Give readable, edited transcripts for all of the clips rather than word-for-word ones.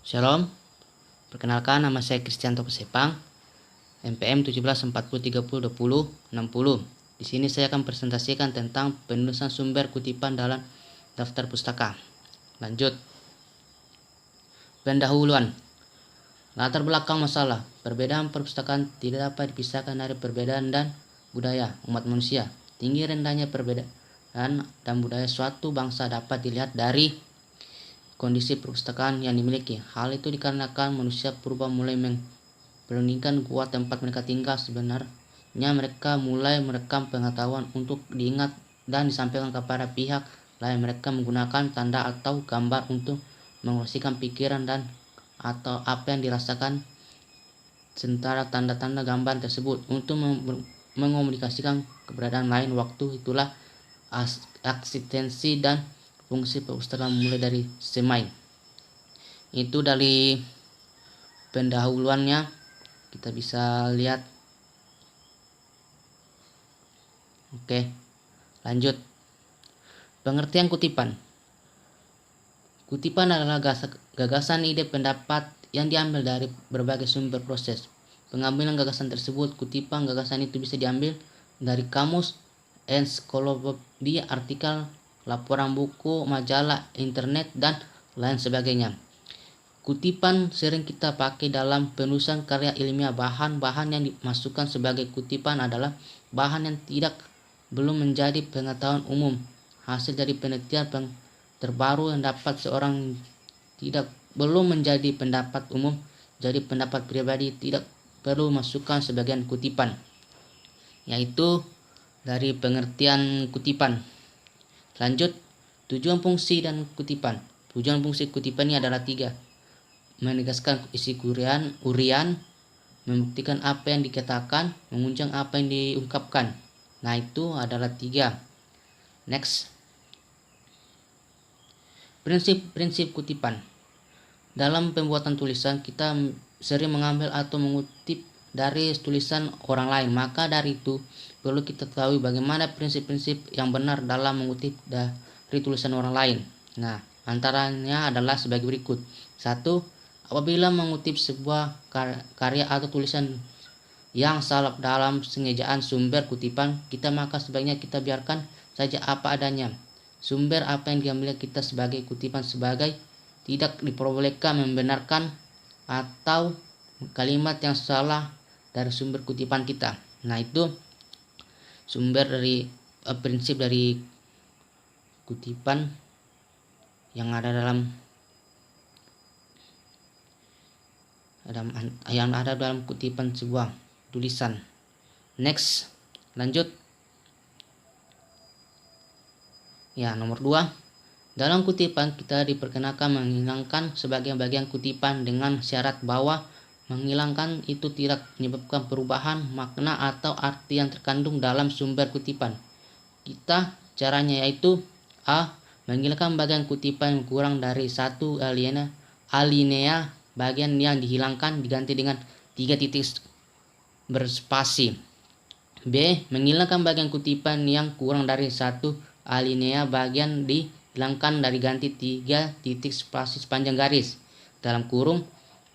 Shalom, perkenalkan nama saya Kristianto Kesepang, NPM 1740302060. Di sini saya akan presentasikan tentang penulisan sumber kutipan dalam daftar pustaka. Lanjut. Pendahuluan. Latar belakang masalah. Perbedaan perpustakaan tidak dapat dipisahkan dari perbedaan dan budaya umat manusia. Tinggi rendahnya perbedaan dan budaya suatu bangsa dapat dilihat dari kondisi perpustakaan yang dimiliki. Hal itu dikarenakan manusia purba mulai memperuningkan gua tempat mereka tinggal. Sebenarnya mereka mulai merekam pengetahuan untuk diingat dan disampaikan kepada pihak lain. Mereka menggunakan tanda atau gambar untuk mengekspresikan pikiran dan atau apa yang dirasakan, sementara tanda-tanda gambar tersebut untuk mengomunikasikan keberadaan lain. Waktu itulah eksistensi dan fungsi perpustakaan mulai dari semai. Itu dari pendahuluannya, kita bisa lihat. Oke, lanjut. Pengertian kutipan. Kutipan adalah gagasan, ide, pendapat yang diambil dari berbagai sumber. Proses pengambilan gagasan tersebut. Kutipan gagasan itu bisa diambil dari kamus, ensiklopedia, artikel, laporan buku, majalah, internet, dan lain sebagainya. Kutipan sering kita pakai dalam penulisan karya ilmiah. Bahan-bahan yang dimasukkan sebagai kutipan adalah bahan yang belum menjadi pengetahuan umum, hasil dari penelitian terbaru yang dapat seorang belum menjadi pendapat umum, jadi pendapat pribadi. Tidak perlu masukkan sebagian kutipan. Yaitu dari pengertian kutipan. Lanjut, tujuan, fungsi, dan kutipan. Tujuan fungsi kutipan ini adalah 3. Menegaskan isi urian, membuktikan apa yang dikatakan, mengunjang apa yang diungkapkan. Nah, itu adalah 3. Next. Prinsip kutipan. Dalam pembuatan tulisan, kita sering mengambil atau mengutip dari tulisan orang lain. Maka dari itu perlu kita ketahui bagaimana prinsip-prinsip yang benar dalam mengutip dari tulisan orang lain. Nah, antaranya adalah sebagai berikut. 1. Apabila mengutip sebuah karya atau tulisan yang salah dalam sengejaan sumber kutipan kita, maka sebaiknya kita biarkan saja apa adanya. Sumber apa yang diambil kita sebagai kutipan sebagai tidak diperbolehkan membenarkan atau kalimat yang salah dari sumber kutipan kita. Nah, itu sumber dari prinsip dari kutipan yang ada dalam kutipan sebuah tulisan. Next, lanjut. Ya, nomor 2. Dalam kutipan kita diperkenakan menghilangkan sebagian bagian kutipan dengan syarat bahwa menghilangkan itu tidak menyebabkan perubahan makna atau arti yang terkandung dalam sumber kutipan kita. Caranya yaitu: A. Menghilangkan bagian kutipan yang kurang dari 1 alinea. Bagian yang dihilangkan diganti dengan 3 titik berspasi. B. Menghilangkan bagian kutipan yang kurang dari 1 alinea. Bagian dihilangkan dari ganti 3 titik spasi sepanjang garis dalam kurung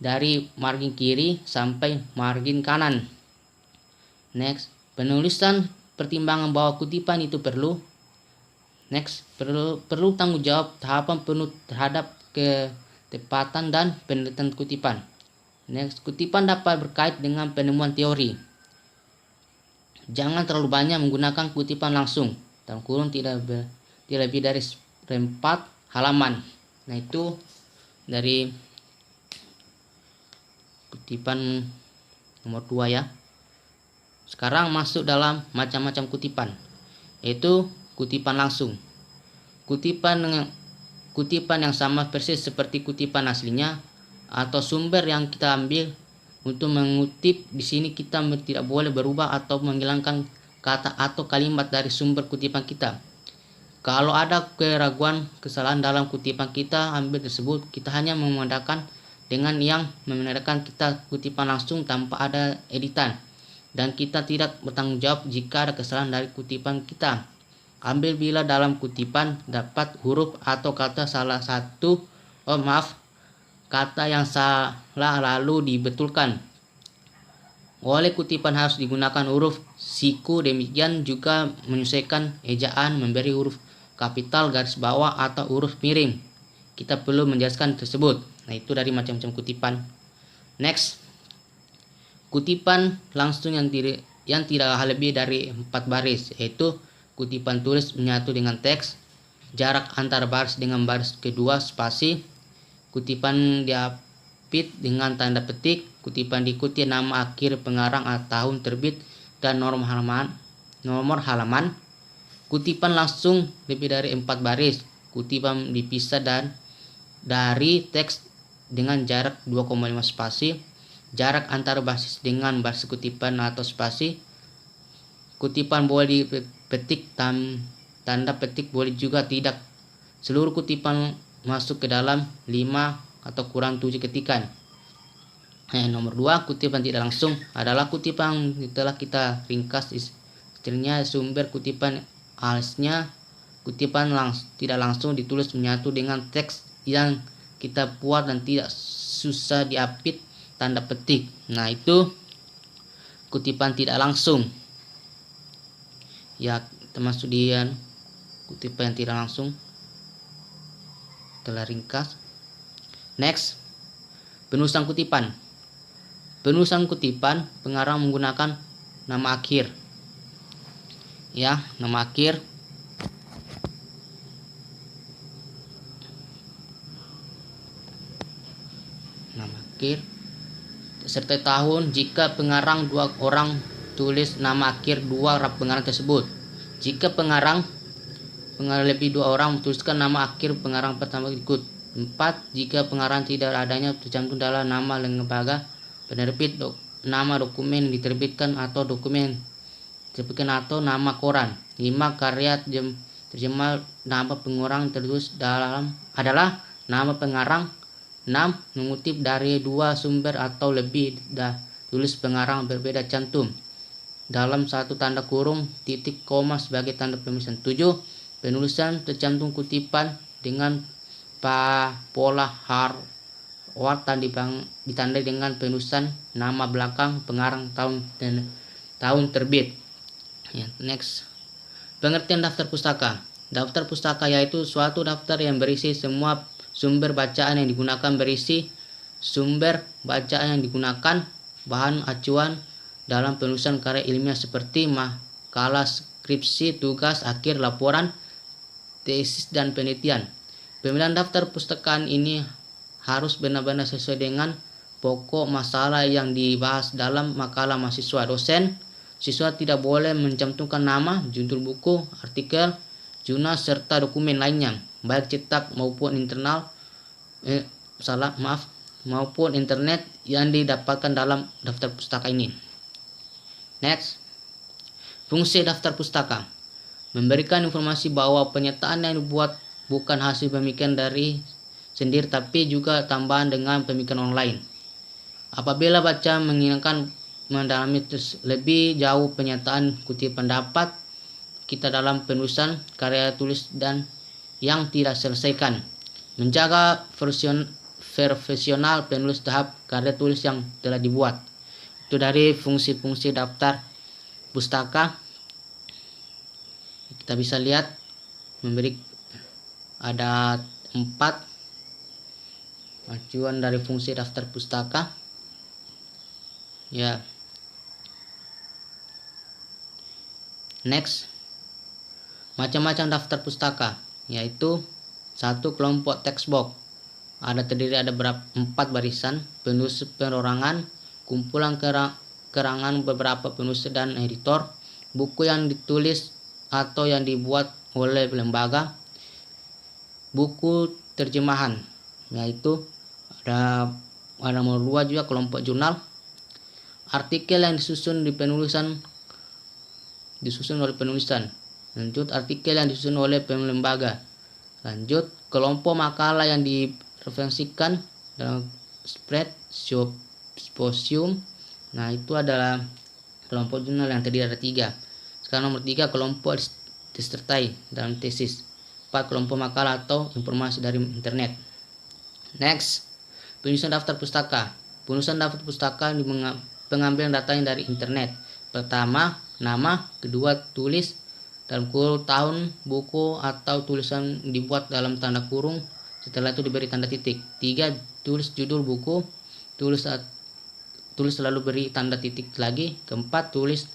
dari margin kiri sampai margin kanan. Next, penulisan pertimbangan bahwa kutipan itu perlu. Next, perlu tanggung jawab tahapan penuh terhadap ketepatan dan penelitian kutipan. Next, kutipan dapat berkait dengan penemuan teori. Jangan terlalu banyak menggunakan kutipan langsung dalam kurung tidak lebih dari 4 halaman. Nah, itu dari kutipan nomor 2 ya. Sekarang masuk dalam macam-macam kutipan, yaitu kutipan langsung. Kutipan yang sama persis seperti kutipan aslinya atau sumber yang kita ambil. Untuk mengutip di sini kita tidak boleh berubah atau menghilangkan kata atau kalimat dari sumber kutipan kita. Kalau ada keraguan, kesalahan dalam kutipan kita ambil tersebut, kita hanya memandangkan dengan yang membenarkan kita kutipan langsung tanpa ada editan, dan kita tidak bertanggung jawab jika ada kesalahan dari kutipan kita. Ambil bila dalam kutipan dapat huruf atau kata salah satu kata yang salah lalu dibetulkan. Oleh kutipan harus digunakan huruf siku, demikian juga menyesuaikan ejaan, memberi huruf kapital garis bawah atau huruf miring. Kita perlu menjelaskan tersebut. Nah, itu dari macam-macam kutipan. Next, kutipan langsung yang tidak lebih dari 4 baris, yaitu kutipan tulis menyatu dengan teks, jarak antar baris dengan baris kedua spasi, kutipan diapit dengan tanda petik, kutipan diikuti nama akhir pengarang atau tahun terbit dan nomor halaman, kutipan langsung lebih dari 4 baris, kutipan dipisah dan dari teks dengan jarak 2,5 spasi, jarak antar basis dengan basis kutipan atau spasi, kutipan boleh dipetik tanda petik boleh juga tidak. Seluruh kutipan masuk ke dalam 5 atau kurang 7 ketikan. Nomor 2, kutipan tidak langsung adalah kutipan telah kita ringkas istilahnya sumber kutipan, aliasnya kutipan tidak langsung ditulis menyatu dengan teks yang kita buat dan tidak susah diapit tanda petik. Nah, itu kutipan tidak langsung. Ya, termasuk dia kutipan yang tidak langsung telah ringkas. Next, penulisan kutipan. Penulisan kutipan pengarang menggunakan nama akhir. Ya, nama akhir. Nama akhir serta tahun jika pengarang 2 orang tulis nama akhir 2 pengarang tersebut. Jika pengarang lebih 2 orang tuliskan nama akhir pengarang pertama ikut. 4. Jika pengarang tidak adanya tercantum dalam nama lembaga penerbit, nama dokumen diterbitkan atau dokumen diterbitkan atau nama koran. 5. Karya terjemah nama pengarang tertulis dalam adalah nama pengarang. 6. Mengutip dari 2 sumber atau lebih tulis pengarang berbeda cantum dalam satu tanda kurung titik koma sebagai tanda pemisahan. 7. Penulisan tercantum kutipan dengan pola warta ditandai dengan penulisan nama belakang pengarang tahun terbit. Ya, next. Pengertian daftar pustaka. Daftar pustaka yaitu suatu daftar yang berisi semua sumber bacaan yang digunakan, berisi sumber bacaan yang digunakan, bahan acuan dalam penulisan karya ilmiah seperti makalah, skripsi, tugas akhir, laporan, tesis, dan penelitian. Pemilihan daftar pustakaan ini harus benar-benar sesuai dengan pokok masalah yang dibahas dalam makalah mahasiswa. Dosen, siswa tidak boleh mencantumkan nama, judul buku, artikel, jurnal, serta dokumen lainnya, baik cetak maupun maupun internet yang didapatkan dalam daftar pustaka ini. Next, fungsi daftar pustaka. Memberikan informasi bahwa penyertaan yang dibuat bukan hasil pemikiran dari sendiri tapi juga tambahan dengan pemikiran online. Apabila baca menginginkan mendalami lebih jauh penyataan kutipan pendapat kita dalam penulisan karya tulis dan yang tidak selesaikan. Menjaga profesional penulis tahap karya tulis yang telah dibuat. Itu dari fungsi-fungsi daftar pustaka. Kita bisa lihat ada 4 acuan dari fungsi daftar pustaka. Ya. Next, macam-macam daftar pustaka, yaitu 1. Kelompok textbox. Terdiri ada 4 barisan, penulis perorangan, kumpulan kerangan beberapa penulis dan editor, buku yang ditulis atau yang dibuat oleh lembaga, buku terjemahan, yaitu ada nomor 2 juga kelompok jurnal, artikel yang disusun oleh penulisan, lanjut artikel yang disusun oleh lembaga, lanjut kelompok makalah yang direferensikan dalam spread symposium. Nah, itu adalah kelompok jurnal yang terdiri ada 3. Sekarang nomor 3 kelompok disertai dalam tesis. 4 kelompok makalah atau informasi dari internet. Next, Penyusunan daftar pustaka. Penyusunan daftar pustaka pengambilan datanya dari internet. Pertama, nama. Kedua, tulis dalam kurung tahun buku atau tulisan dibuat dalam tanda kurung. Setelah itu diberi tanda titik. 3. Tulis judul buku. Tulis selalu beri tanda titik lagi. Keempat, tulis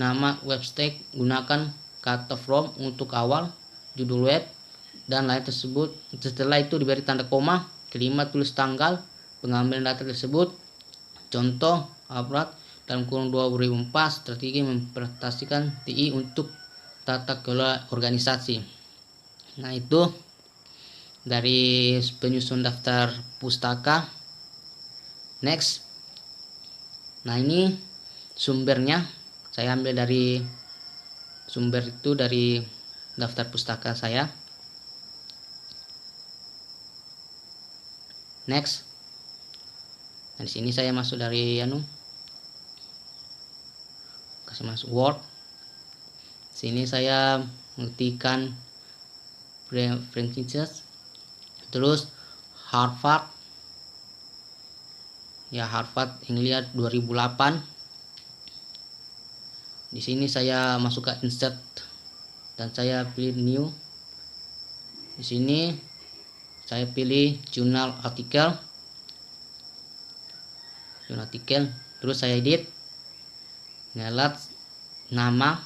nama website. Gunakan kata from untuk awal, judul web, dan lain tersebut. Setelah itu diberi tanda koma. Kelima, tulis tanggal pengambilan data tersebut. Contoh, upload dalam kurung 2004, strategi mempresentasikan TI untuk tata kelola organisasi. Nah, itu dari penyusun daftar pustaka. Next. Nah, ini sumbernya. Saya ambil dari sumber itu dari daftar pustaka saya. Next. Nah, di sini saya masuk dari kasih masuk Word. Sini saya mengetikkan Francis, terus Harvard, ya Harvard English 2008. Di sini saya masuk ke insert dan saya pilih new. Di sini saya pilih jurnal artikel, terus saya edit, ngelat nama,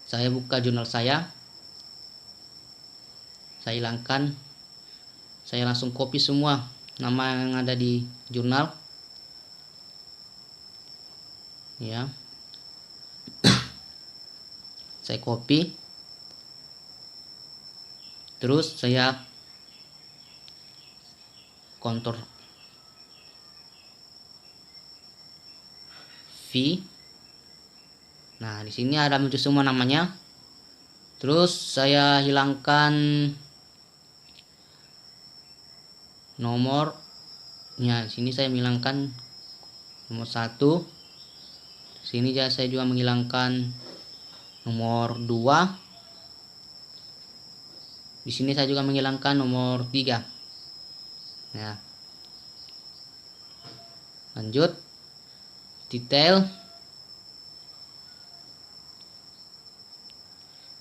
saya buka jurnal saya hilangkan, saya langsung copy semua nama yang ada di jurnal, ya. Saya copy, terus saya Ctrl V. Nah, di sini ada muncul semua namanya. Terus saya hilangkan nomornya. Di sini saya menghilangkan nomor 1. Sini saya juga menghilangkan nomor 2. Di sini saya juga menghilangkan nomor 3. Ya. Lanjut. Detail.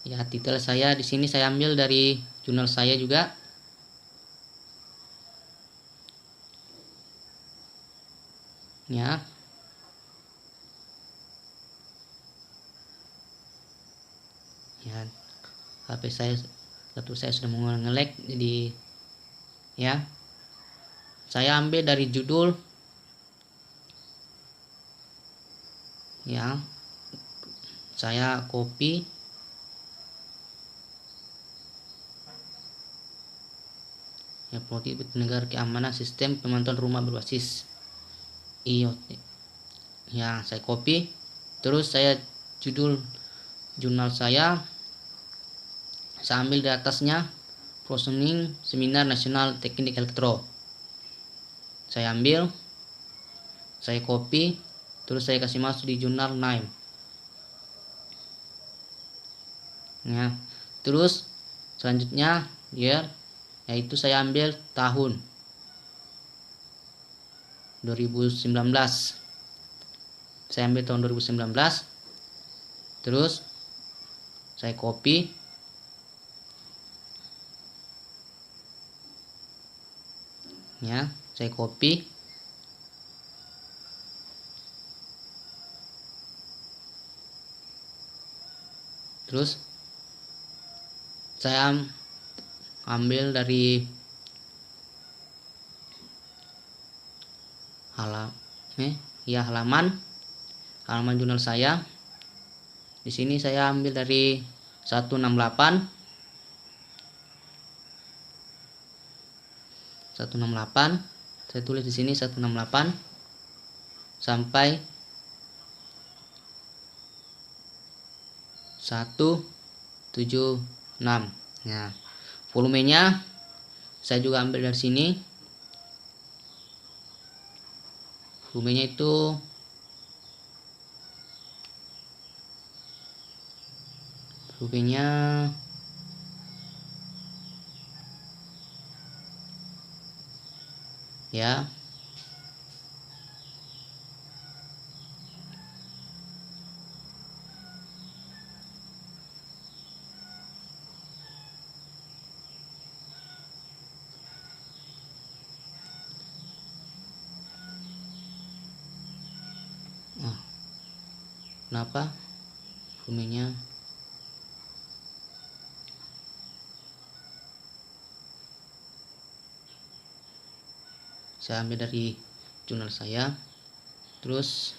Ya, detail saya di sini saya ambil dari jurnal saya juga. Ya. Ya, HP saya, laptop saya sudah mulai nge-lag, jadi ya. Saya ambil dari judul. Ya. Saya copy. Ya, Project Negara Keamanan Sistem Pemantauan Rumah Berbasis IoT. Ya, saya copy. Terus saya judul jurnal saya ambil di atasnya, Prosening Seminar Nasional Teknik Elektro. Saya ambil, saya copy, terus saya kasih masuk di jurnal name. Ya, terus selanjutnya year, yaitu saya ambil tahun 2019. Saya ambil tahun 2019. Terus saya copy. Ya, saya copy. Terus saya ambil dari halaman jurnal saya. Di sini saya ambil dari 168 saya tulis di sini 168 sampai 176. Nah, volumenya saya juga ambil dari sini. Volumenya itu ya. Nah, kenapa volumenya saya ambil dari jurnal saya. Terus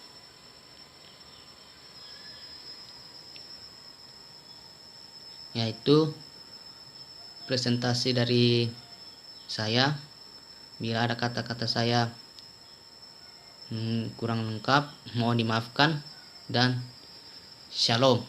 yaitu presentasi dari saya. Bila ada kata-kata saya kurang lengkap, mohon dimaafkan, dan shalom.